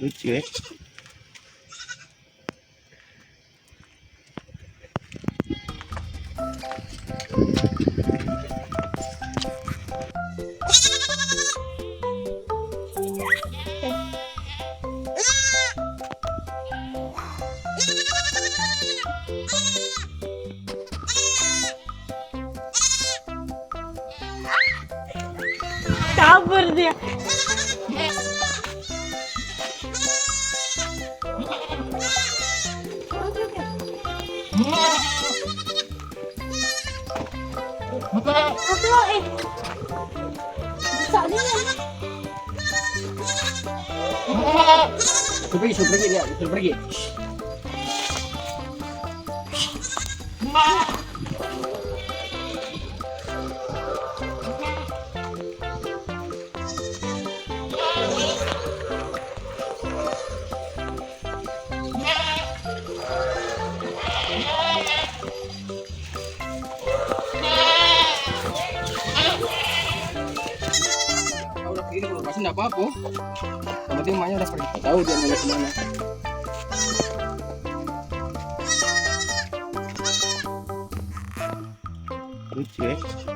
Lucu ya. Kabur dia. Bisa dia. Suruh pergi dia, suruh pergi. Udah begini kalau pasti enggak apa-apa. Yang penting emaknya udah pergi. Tahu dia mau kemana. Lucu ya.